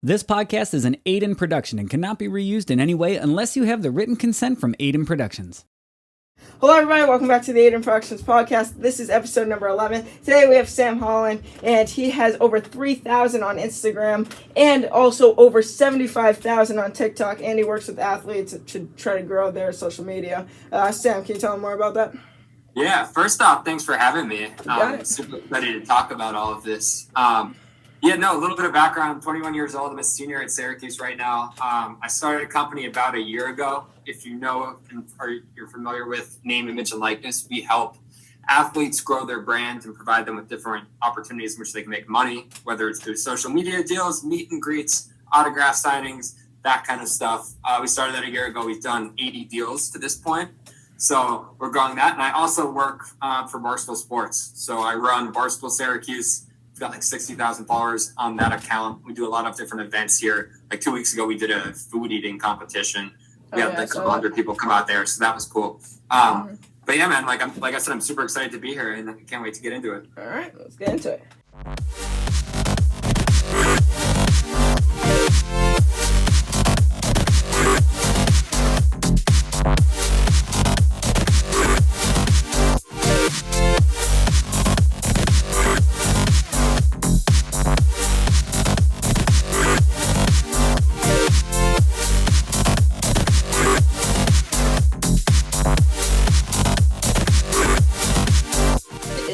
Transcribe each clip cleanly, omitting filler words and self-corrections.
This podcast is an Aiden Production and cannot be reused in any way unless you have the written consent from Aiden Productions. Hello everybody, welcome back to the Aiden Productions podcast. This is episode number 11. Today we have Sam Holland, and he has over 3,000 on Instagram and also over 75,000 on TikTok, and he works with athletes to try to grow their social media. Sam, can you tell him more about that? Yeah, first off, thanks for having me. I'm super excited to talk about all of this. A little bit of background. I'm 21 years old. I'm a senior at Syracuse right now. I started a company about a year ago. If you know or you're familiar with name, image, and likeness, we help athletes grow their brand and provide them with different opportunities in which they can make money, whether it's through social media deals, meet and greets, autograph signings, that kind of stuff. We started that a year ago. We've done 80 deals to this point. So we're growing that. And I also work for Barstool Sports. So I run Barstool Syracuse. We've got like 60,000 followers on that account. We do a lot of different events here. Like 2 weeks ago, we did a food eating competition. We had like a couple hundred people come out there. So that was cool. But yeah, man, like I said, I'm super excited to be here and I can't wait to get into it. All right, let's get into it.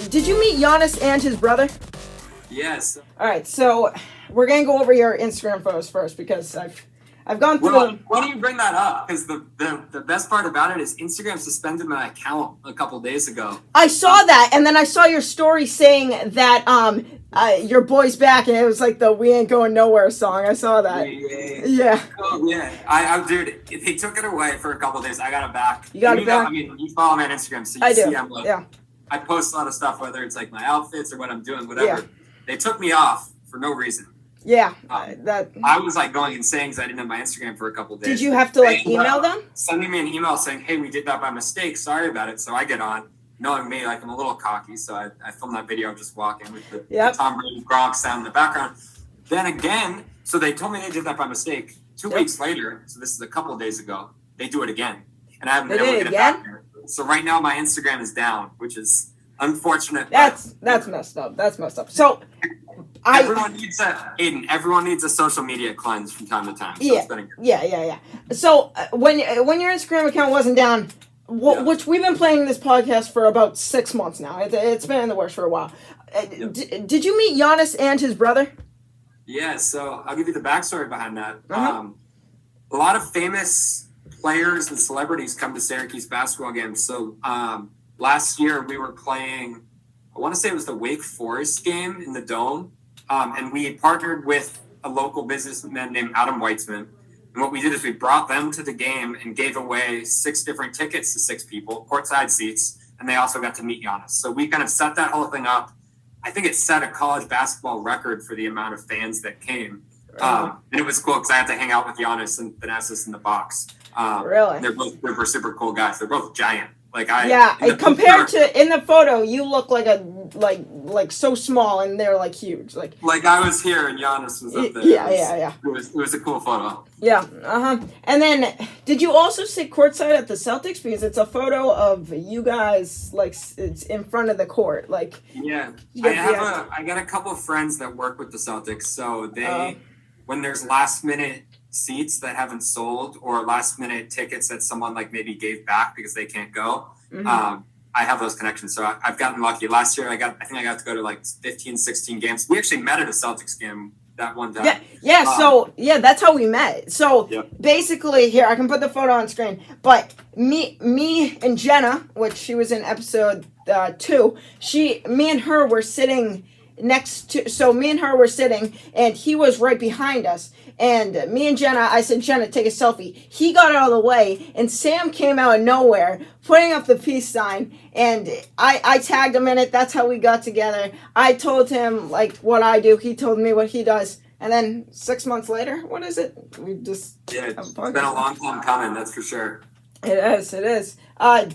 Did you meet Giannis and his brother? Yes. All right, so we're gonna go over your Instagram photos first because I've gone through them. Why don't you bring that up? Because the best part about it is Instagram suspended my account a couple days ago. I saw that, and then I saw your story saying that your boy's back, and it was like the "We Ain't Going Nowhere" song. I saw that. Yeah. Oh yeah. Dude, they took it away for a couple of days. I got it back. You got it back? I mean, you follow me on Instagram, so you see I post a lot of stuff, whether it's like my outfits or what I'm doing, whatever. Yeah. They took me off for no reason. Yeah. I was like going insane because I didn't have my Instagram for a couple of days. Did you have to like email them? Sending me an email saying, "Hey, we did that by mistake. Sorry about it." So I get on, knowing me, like I'm a little cocky, so I filmed that video of just walking with the Tom Brady Gronk sound in the background. Then again, so they told me they did that by mistake. 2 weeks later, so this is a couple of days ago, they do it again, and I haven't been able to get it back there. So right now my Instagram is down, which is unfortunate. That's messed up. That's messed up. So everyone needs a social media cleanse from time to time. So yeah. So when your Instagram account wasn't down, which we've been playing this podcast for about 6 months now. It's been in the works for a while. Did you meet Giannis and his brother? Yeah. So I'll give you the backstory behind that. A lot of famous players and celebrities come to Syracuse basketball games. So last year we were playing, I want to say it was the Wake Forest game in the Dome. And we partnered with a local businessman named Adam Weitzman. And what we did is we brought them to the game and gave away 6 different tickets to 6 people, courtside seats. And they also got to meet Giannis. So we kind of set that whole thing up. I think it set a college basketball record for the amount of fans that came. And it was cool because I had to hang out with Giannis and Thanasis in the box. Really? They're super cool guys. They're both giant. Compared to in the photo, you look like so small, and they're like huge. Like I was here and Giannis was up there. Yeah. It was a cool photo. Yeah. And then, did you also sit courtside at the Celtics because it's a photo of you guys like it's in front of the court, like. Yeah. I got a couple of friends that work with the Celtics, so they when there's last minute seats that haven't sold or last minute tickets that someone like maybe gave back because they can't go. I have those connections. So I've gotten lucky. Last year I think I got to go to like 15, 16 games. We actually met at a Celtics game that one time. Yeah. That's how we met. So basically here, I can put the photo on screen, but me and Jenna, which she was in episode 2, me and her were sitting and he was right behind us. And me and Jenna, I said, "Jenna, take a selfie." He got out of the way, and Sam came out of nowhere, putting up the peace sign, and I tagged him in it. That's how we got together. I told him, like, what I do. He told me what he does. And then 6 months later, what is it? We just... it's been a long time coming, that's for sure. It is.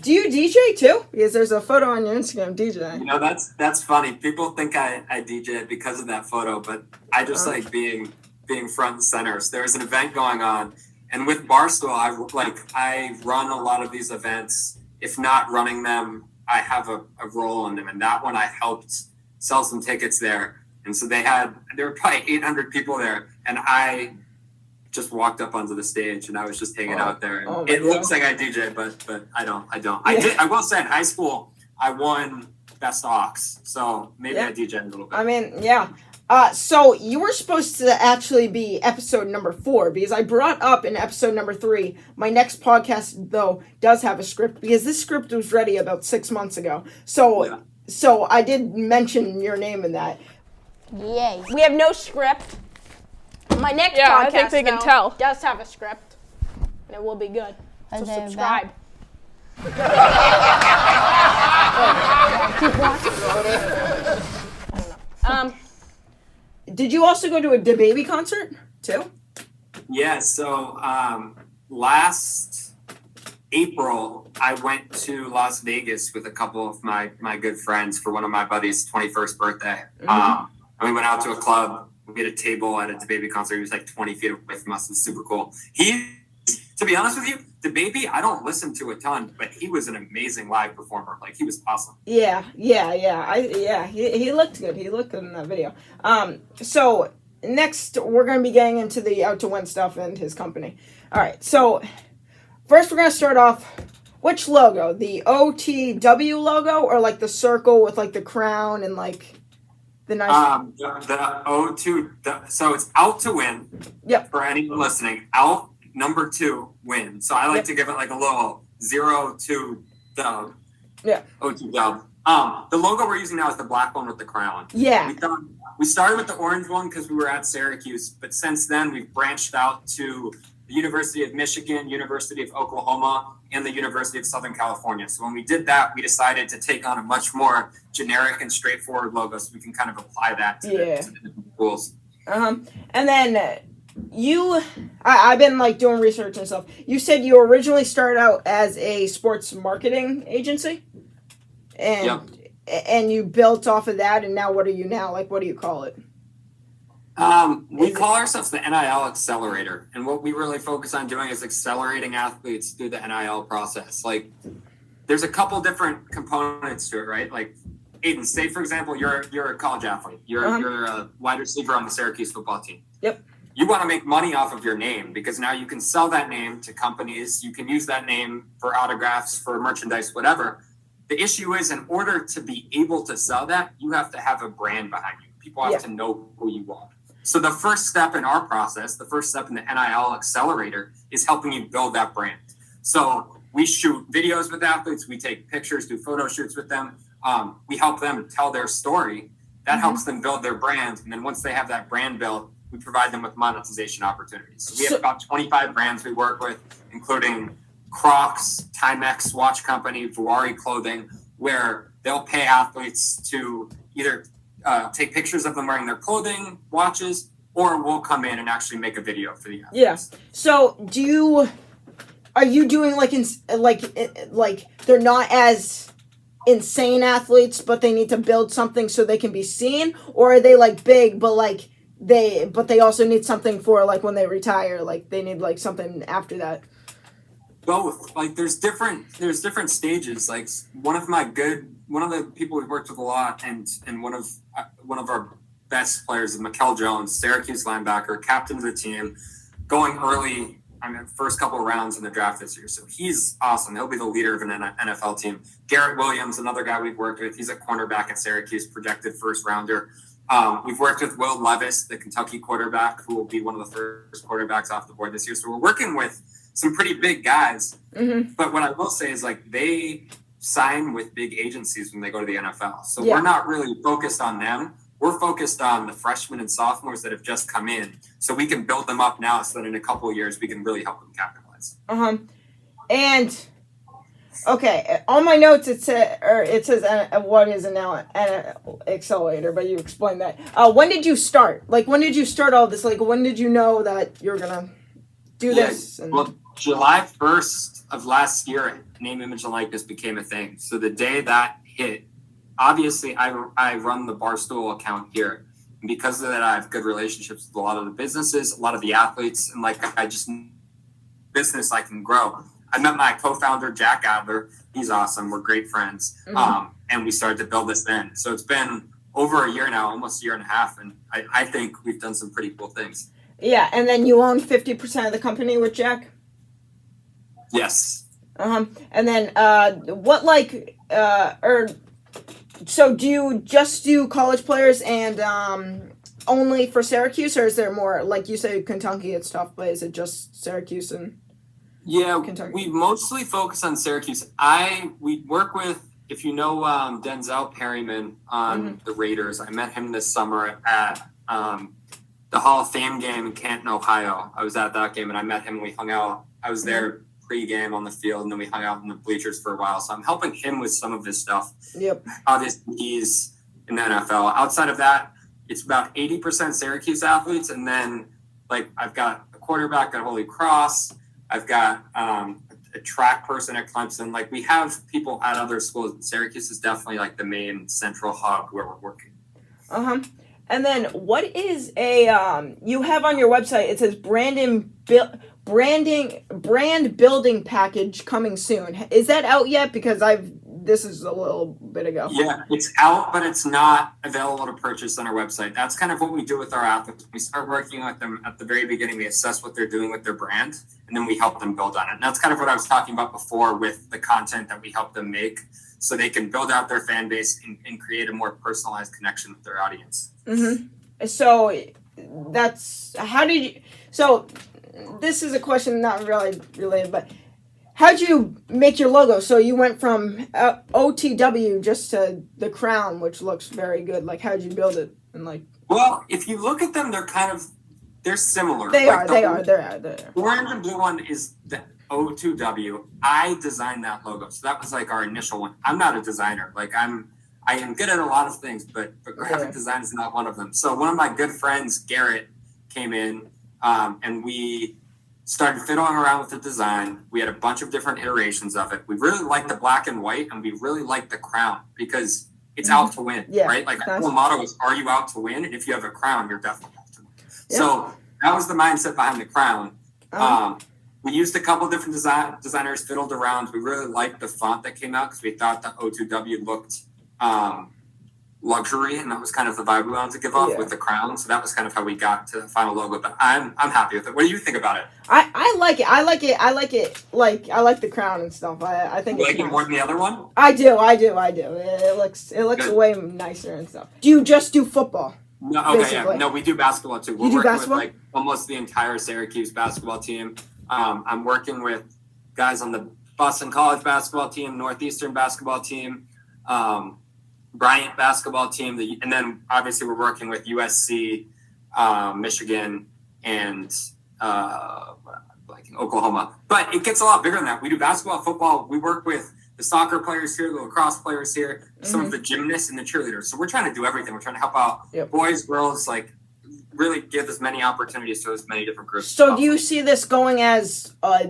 Do you DJ too? Because there's a photo on your Instagram DJ. You know, that's funny. People think I DJ because of that photo, but I just like being being front and center. So there was an event going on, and with Barstool, I run a lot of these events. If not running them, I have a role in them. And that one, I helped sell some tickets there. And so there were probably 800 people there, and I just walked up onto the stage, and I was just hanging out there. It looks like I DJ, but I don't. I will say in high school, I won Best Aux, so maybe I DJ a little bit. I mean, yeah. So you were supposed to actually be episode number 4, because I brought up in episode number 3, my next podcast, though, does have a script, because this script was ready about 6 months ago. So I did mention your name in that. Yay. We have no script. My next podcast, I think they can tell. Does have a script, and it will be good. So subscribe. Keep watching, Brody. Did you also go to a DaBaby concert too? Yeah. So last April, I went to Las Vegas with a couple of my good friends for one of my buddies' 21st birthday. And we went out to a club. We had a table at a DaBaby concert. He was like 20 feet away from us. It was super cool. To be honest with you, DaBaby, I don't listen to a ton, but he was an amazing live performer. Like, he was awesome. Yeah. He looked good. He looked good in that video. So next, we're going to be getting into the Out to Win stuff and his company. All right. So first, we're going to start off. Which logo? The OTW logo, or like the circle with like the crown and like the nice. The O2. So it's Out to Win. Yep. For anyone listening, Out. Number 2, win. So I like to give it like a little 0-2 dub. Yeah. O2 dub. The logo we're using now is the black one with the crown. Yeah. We started with the orange one because we were at Syracuse, but since then we've branched out to the University of Michigan, University of Oklahoma, and the University of Southern California. So when we did that, we decided to take on a much more generic and straightforward logo so we can kind of apply that to the different schools. And then I've been like doing research and stuff. You said you originally started out as a sports marketing agency, and you built off of that. And now, what are you now? Like, what do you call it? We call ourselves the NIL Accelerator, and what we really focus on doing is accelerating athletes through the NIL process. Like, there's a couple different components to it, right? Like, Aiden, say for example, you're a college athlete. You're a wide receiver on the Syracuse football team. Yep. You want to make money off of your name because now you can sell that name to companies. You can use that name for autographs, for merchandise, whatever. The issue is, in order to be able to sell that, you have to have a brand behind you. People have to know who you are. So the first step in our process, the first step in the NIL Accelerator, is helping you build that brand. So we shoot videos with athletes. We take pictures, do photo shoots with them. We help them tell their story. That helps them build their brand. And then once they have that brand built, we provide them with monetization opportunities. So we have about 25 brands we work with, including Crocs, Timex Watch Company, Vuari Clothing, where they'll pay athletes to either take pictures of them wearing their clothing, watches, or we'll come in and actually make a video for the athletes. Yes. Yeah. So are you doing like they're not as insane athletes, but they need to build something so they can be seen, or are they like big, but they also need something for like when they retire, like they need like something after that? Both. Like there's different stages. Like one of the people we've worked with a lot and one of our best players is Mikal Jones, Syracuse linebacker, captain of the team, going early, first couple of rounds in the draft this year. So he's awesome. He'll be the leader of an NFL team. Garrett Williams, another guy we've worked with, he's a cornerback at Syracuse, projected first rounder. We've worked with Will Levis, the Kentucky quarterback, who will be one of the first quarterbacks off the board this year. So we're working with some pretty big guys. Mm-hmm. But what I will say is like they sign with big agencies when they go to the NFL. So we're not really focused on them. We're focused on the freshmen and sophomores that have just come in. So we can build them up now so that in a couple of years we can really help them capitalize. And okay, on my notes it says what is an accelerator, but you explained that. When did you start? Like when did you start all this? Like when did you know that you're gonna do this? Well, July 1st of last year, name, image, and likeness became a thing. So the day that hit, obviously I run the Barstool account here, And because of that, I have good relationships with a lot of the businesses, a lot of the athletes, and like I just business I can grow. I met my co-founder, Jack Adler. He's awesome. We're great friends. And we started to build this then. So it's been over a year now, almost a year and a half. And I think we've done some pretty cool things. Yeah. And then you own 50% of the company with Jack? Yes. And then so do you just do college players and only for Syracuse, or is there more? Like you say, Kentucky, it's tough, but is it just Syracuse and Kentucky? We mostly focus on Syracuse. We work with, if you know Denzel Perryman on the Raiders. I met him this summer at the Hall of Fame game in Canton, Ohio. I was at that game and I met him and we hung out. I was there pre-game on the field and then we hung out in the bleachers for a while. So I'm helping him with some of this stuff. Yep. Obviously, he's in the NFL. Outside of that, it's about 80% Syracuse athletes. And then, like, I've got a quarterback at Holy Cross. I've got a track person at Clemson. Like, we have people at other schools. Syracuse is definitely, like, the main central hub where we're working. And then what is you have on your website, it says brand building package coming soon. Is that out yet? Because this is a little bit ago. Yeah, it's out, but it's not available to purchase on our website. That's kind of what we do with our athletes. We start working with them at the very beginning. We assess what they're doing with their brand, and then we help them build on it. And that's kind of what I was talking about before with the content that we help them make so they can build out their fan base and create a more personalized connection with their audience. So this is a question not really related, but how'd you make your logo? So you went from OTW just to the crown, which looks very good. Like, how'd you build it? And well, if you look at them, they're similar. They are. The orange and blue one is the O2W. I designed that logo, so that was like our initial one. I'm not a designer. Like I am good at a lot of things, but graphic design is not one of them. So one of my good friends, Garrett, came in and we started fiddling around with the design. We had a bunch of different iterations of it. We really liked the black and white, and we really liked the crown because it's out to win, right? Like our whole motto is, are you out to win? And if you have a crown, you're definitely out to win. Yeah. So that was the mindset behind the crown. We used a couple different designers, fiddled around. We really liked the font that came out because we thought the O2W looked luxury, and that was kind of the vibe we wanted to give off with the crown. So that was kind of how we got to the final logo. But I'm happy with it. What do you think about it? I like it. I like it. Like, I like the crown and stuff. I think you it's like it more than the other one. I do. It looks good. Way nicer and stuff. Do you just do football? No, okay, basically? Yeah. No, we do basketball too. We're working with like almost the entire Syracuse basketball team. I'm working with guys on the Boston College basketball team, Northeastern basketball team, Bryant basketball team, and then obviously we're working with USC, Michigan, and Oklahoma. But it gets a lot bigger than that. We do basketball, football. We work with the soccer players here, the lacrosse players here, some of the gymnasts and the cheerleaders. So we're trying to do everything. We're trying to help out boys, girls, like really give as many opportunities to as many different groups. So do you see this going as a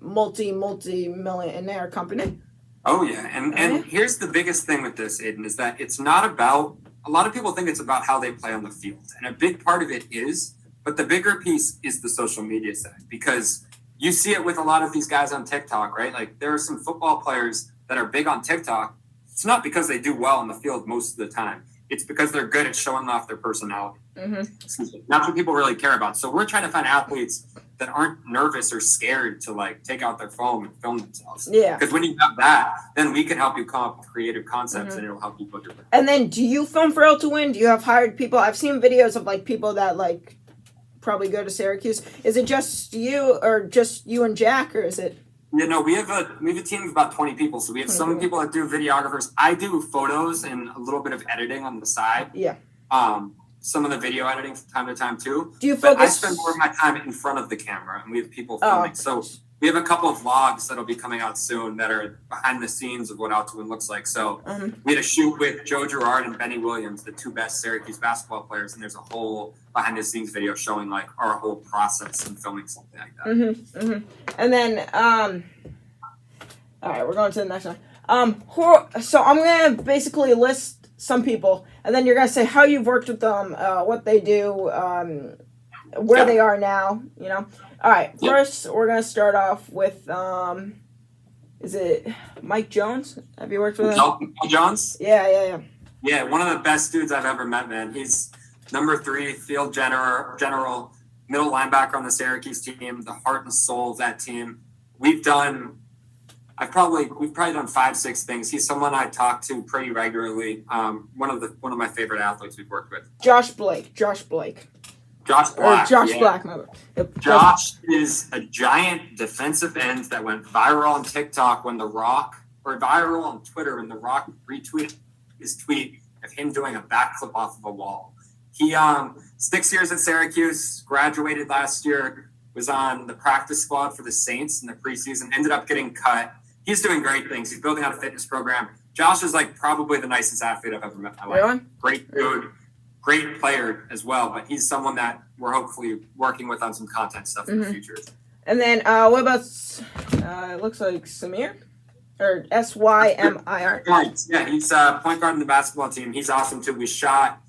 multi-millionaire company? Oh yeah, and here's the biggest thing with this, Aiden, is that it's not about, a lot of people think it's about how they play on the field, and a big part of it is, but the bigger piece is the social media side, because you see it with a lot of these guys on TikTok, right? Like there are some football players that are big on TikTok. It's not because they do well on the field most of the time. It's because they're good at showing off their personality. That's what people really care about. So we're trying to find athletes that aren't nervous or scared to like take out their phone and film themselves. Yeah. Because when you have that, then we can help you come up with creative concepts and it'll help you put your. And then do you film for L to Win? Do you have hired people? I've seen videos of like people that like probably go to Syracuse. Is it just you or just you and Jack, or is it? Yeah, no, we have a team of about 20 people. So we have some people that do videographers. I do photos and a little bit of editing on the side. Yeah. Some of the video editing from time to time too. Do you focus? But I spend more of my time in front of the camera, and we have people filming. So we have a couple of vlogs that'll be coming out soon that are behind the scenes of what Out to Win looks like. So we had a shoot with Joe Girard and Benny Williams, the two best Syracuse basketball players, and there's a whole behind the scenes video showing like our whole process in filming something like that. And then, all right, we're going to the next one. So I'm gonna basically list some people, and then you're gonna say how you've worked with them, what they do, where they are now. You know. All right. First, we're gonna start off with is it Mike Jones? Have you worked with him? Mike Jones? Yeah. Yeah, one of the best dudes I've ever met, man. He's number 3 field general, middle linebacker on the Syracuse team, the heart and soul of that team. We've probably done 5-6 things. He's someone I talk to pretty regularly. One of my favorite athletes we've worked with. Josh Black. Yep. Josh is a giant defensive end that went viral on TikTok when viral on Twitter when The Rock retweeted his tweet of him doing a backflip off of a wall. He 6 years at Syracuse, graduated last year, was on the practice squad for the Saints in the preseason, ended up getting cut. He's doing great things. He's building out a fitness program. Josh is like probably the nicest athlete I've ever met in my life. Really? Great dude. Great player as well, but he's someone that we're hopefully working with on some content stuff in the future. And then what about it looks like Samir or Symir? Yeah, he's point guard in the basketball team. He's awesome too. We shot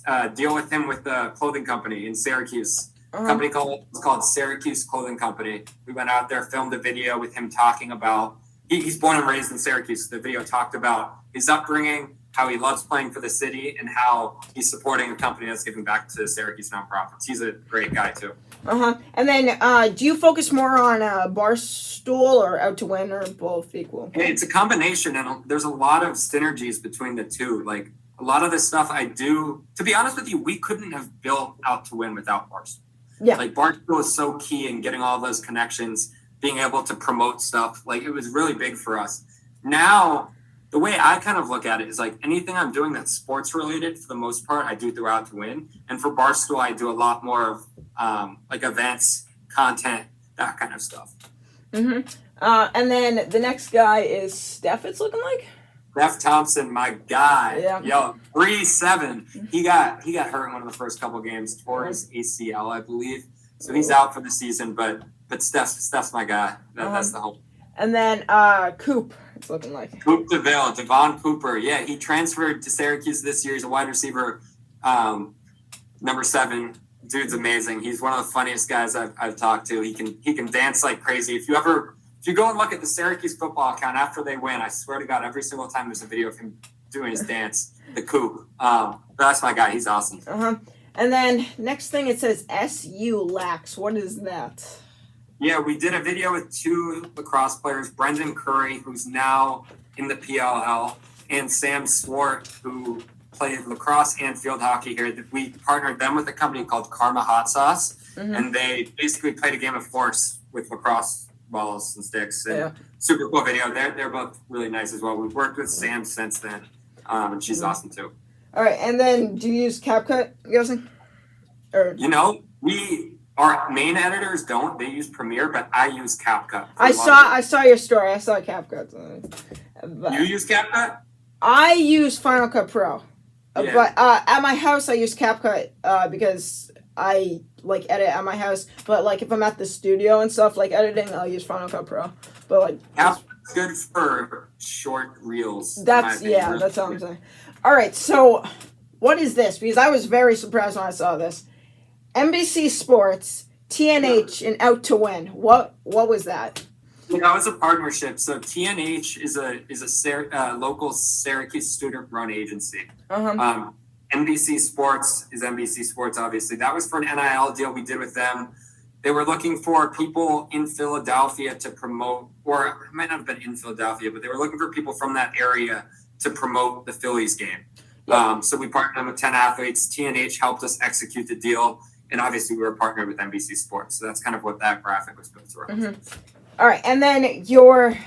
a deal with him with the clothing company in Syracuse. A company called Syracuse Clothing Company. We went out there, filmed a video with him talking about he's born and raised in Syracuse. The video talked about his upbringing, how he loves playing for the city, and how he's supporting a company that's giving back to Syracuse nonprofits. He's a great guy, too. And then do you focus more on Barstool or Out to Win, or both equal? It's a combination, and there's a lot of synergies between the two. Like, a lot of the stuff I do, to be honest with you, we couldn't have built Out to Win without Barstool. Yeah. Like, Barstool is so key in getting all those connections, being able to promote stuff. Like, it was really big for us. Now, the way I kind of look at it is like anything I'm doing that's sports related, for the most part, I do throughout to win. And for Barstool, I do a lot more of like events, content, that kind of stuff. And then the next guy is Steph, it's looking like. Steph Thompson, my guy. Yeah. Yo, 3-7. He got hurt in one of the first couple games, tore his ACL, I believe. So he's out for the season, but Steph's my guy. That's the hope. And then Coop, it's looking like. Coop DeVille, Devon Cooper. Yeah, he transferred to Syracuse this year. He's a wide receiver, number 7. Dude's amazing. He's one of the funniest guys I've talked to. He can dance like crazy. If you go and look at the Syracuse football account after they win, I swear to God, every single time there's a video of him doing his dance, the Coop. That's my guy. He's awesome. And then next thing it says SU Lax. What is that? Yeah, we did a video with 2 lacrosse players, Brendan Curry, who's now in the PLL, and Sam Swart, who played lacrosse and field hockey here. We partnered them with a company called Karma Hot Sauce, and they basically played a game of horse with lacrosse balls and sticks. And super cool video. They're both really nice as well. We've worked with Sam since then, and she's awesome too. All right, and then do you use CapCut, I'm guessing? Or Our main editors don't. They use Premiere, but I use CapCut. I saw your story. I saw CapCut. You use CapCut? I use Final Cut Pro. Yeah. But at my house, I use CapCut because I edit at my house. But if I'm at the studio and stuff, editing, I'll use Final Cut Pro. But CapCut's good for short reels. That's all I'm saying. All right, so what is this? Because I was very surprised when I saw this. NBC Sports, TNH, and Out to Win. What was that? That was a partnership. So TNH is a local Syracuse student-run agency. NBC Sports is NBC Sports, obviously. That was for an NIL deal we did with them. They were looking for people in Philadelphia to promote, or it might not have been in Philadelphia, but they were looking for people from that area to promote the Phillies game. So we partnered them with 10 athletes. TNH helped us execute the deal. And obviously, we were partnered with NBC Sports. So that's kind of what that graphic was built around. All right. And then your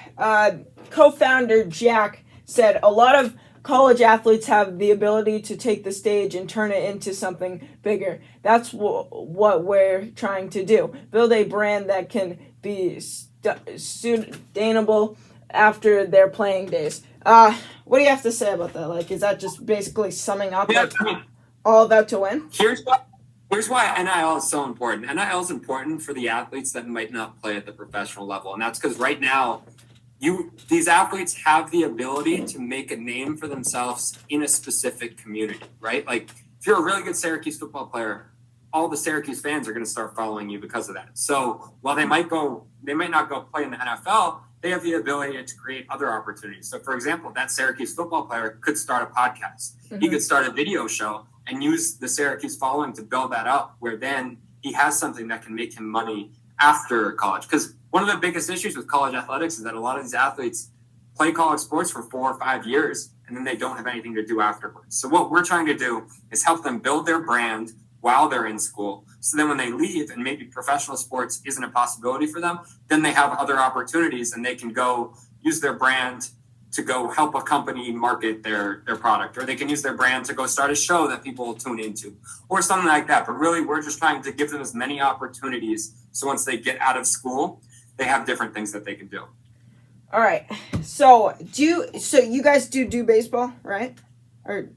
co-founder, Jack, said a lot of college athletes have the ability to take the stage and turn it into something bigger. That's what we're trying to do. Build a brand that can be sustainable after their playing days. What do you have to say about that? Is that just basically summing up all of Out to Win? Here's why NIL is so important. NIL is important for the athletes that might not play at the professional level. And that's because right now, these athletes have the ability to make a name for themselves in a specific community, right? Like if you're a really good Syracuse football player, all the Syracuse fans are going to start following you because of that. So while they might not go play in the NFL, they have the ability to create other opportunities. So for example, that Syracuse football player could start a podcast. Mm-hmm. He could start a video show and use the Syracuse following to build that up, where then he has something that can make him money after college. Because one of the biggest issues with college athletics is that a lot of these athletes play college sports for 4 or 5 years, and then they don't have anything to do afterwards. So what we're trying to do is help them build their brand while they're in school. So then when they leave and maybe professional sports isn't a possibility for them, then they have other opportunities and they can go use their brand to go help a company market their product, or they can use their brand to go start a show that people will tune into or something like that. But really, we're just trying to give them as many opportunities. So once they get out of school, they have different things that they can do. All right. So you guys do baseball, right? Or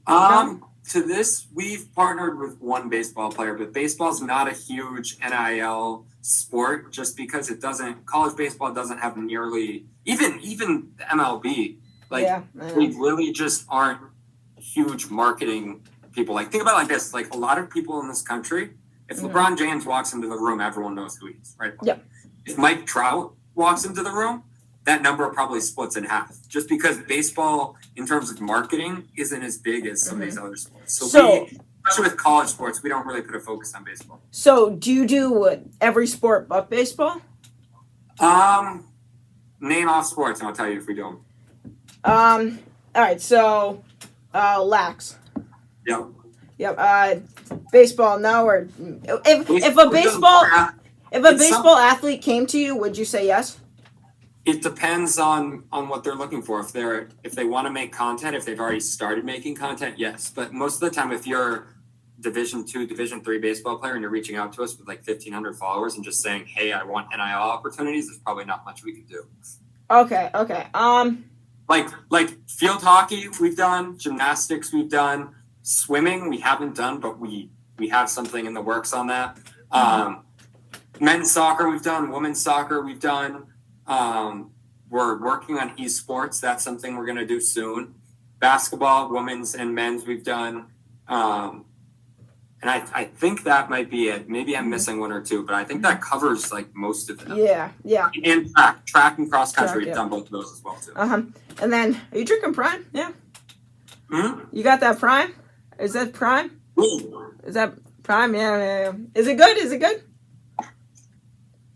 to this, we've partnered with one baseball player, but baseball's not a huge NIL sport just because college baseball doesn't have nearly, even the MLB, they really just aren't huge marketing people. Like, think about it like this, like a lot of people in this country, if LeBron James walks into the room, everyone knows who he is, right? Yep. If Mike Trout walks into the room, that number probably splits in half just because baseball, in terms of marketing, isn't as big as some of these other sports. So especially with college sports, we don't really put a focus on baseball. So do you do every sport but baseball? Name off sports and I'll tell you if we do them. All right. So, lax. Yep. Baseball, no, or if a baseball athlete came to you, would you say yes? It depends on what they're looking for. If they want to make content, if they've already started making content, yes. But most of the time, if you're Division II, Division III baseball player and you're reaching out to us with like 1,500 followers and just saying, "Hey, I want NIL opportunities," there's probably not much we can do. Okay. Like field hockey, we've done. Gymnastics, we've done. Swimming, we haven't done, but we have something in the works on that. Men's soccer, we've done. Women's soccer, we've done. We're working on esports. That's something we're going to do soon. Basketball, women's and men's, we've done. And I think that might be it. Maybe I'm missing one or two, but I think that covers like most of them. Yeah. And track and cross country, we've done both of those as well too. And then, are you drinking Prime? Yeah. Mm-hmm. You got that Prime? Is that Prime? Ooh. Is that Prime? Yeah. Is it good?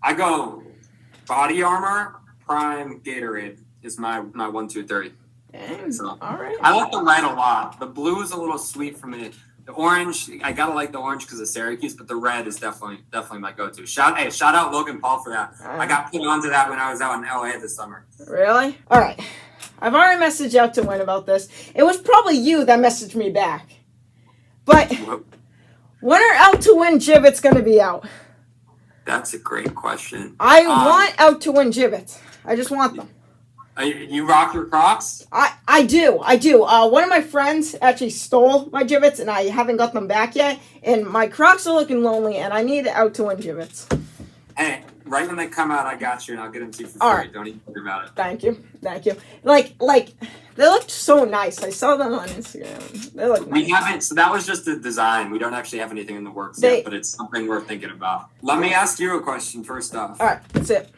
I go Body Armor, Prime, Gatorade is my 1, 2, 3. Dang. So, all right. I like the red a lot. The blue is a little sweet for me. The orange, I gotta like the orange because of Syracuse, but the red is definitely my go-to. Shout out Logan Paul for that. I got put onto that when I was out in LA this summer. Really? All right. I've already messaged out to Win about this. It was probably you that messaged me back. But when are Out to Win Gibbets going to be out? That's a great question. I want Out to Win Gibbets. I just want them. You rock your Crocs? I do. One of my friends actually stole my Gibbets, and I haven't got them back yet. And my Crocs are looking lonely, and I need Out to Win Gibbets. Hey, right when they come out, I got you, and I'll get them to you for free. Right. Don't even worry about it. Thank you. Like they look so nice. I saw them on Instagram. They look nice. We haven't. So that was just a design. We don't actually have anything in the works yet, but it's something we're thinking about. Let me ask you a question first off. All right, that's it.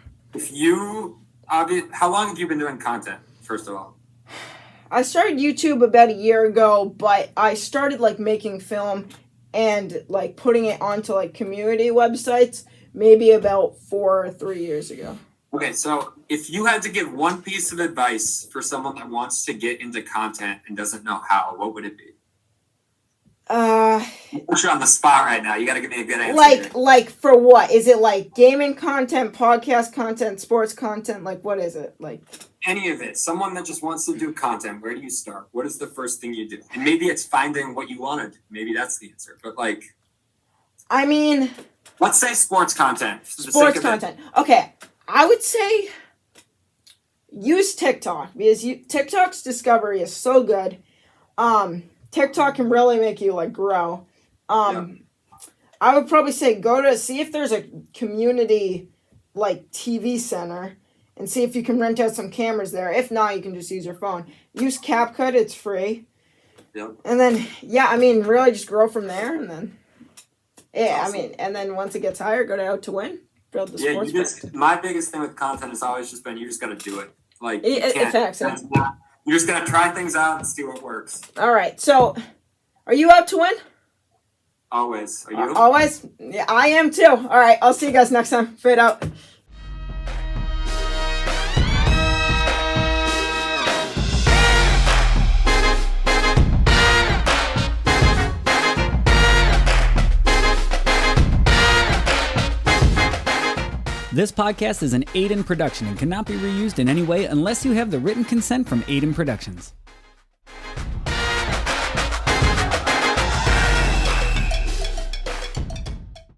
How long have you been doing content, first of all? I started YouTube about a year ago, but I started like making film and like putting it onto like community websites maybe about 4 or 3 years ago. Okay, so if you had to give one piece of advice for someone that wants to get into content and doesn't know how, what would it be? Put you on the spot right now. You got to give me a good answer. Like for what? Is it like gaming content, podcast content, sports content? Like what is it? Like any of it. Someone that just wants to do content. Where do you start? What is the first thing you do? And maybe it's finding what you wanted. Maybe that's the answer. But like, I mean, let's say sports content. Sports content. Okay, I would say use TikTok because TikTok's discovery is so good. TikTok can really make you like grow. I would probably say see if there's a community like TV center and see if you can rent out some cameras there. If not, you can just use your phone. Use CapCut, it's free. Yep. And then, yeah, I mean, really just grow from there, and then, yeah, Awesome. I mean, and then once it gets higher, go to Out to Win, build the sports brand. My biggest thing with content has always just been you just got to do it. Like, Facts, yeah. you just got to try things out and see what works. All right, so are you Out to Win? Always. Are you? Always? Yeah, I am too. All right, I'll see you guys next time. Fade out. This podcast is an Aiden production and cannot be reused in any way unless you have the written consent from Aiden Productions.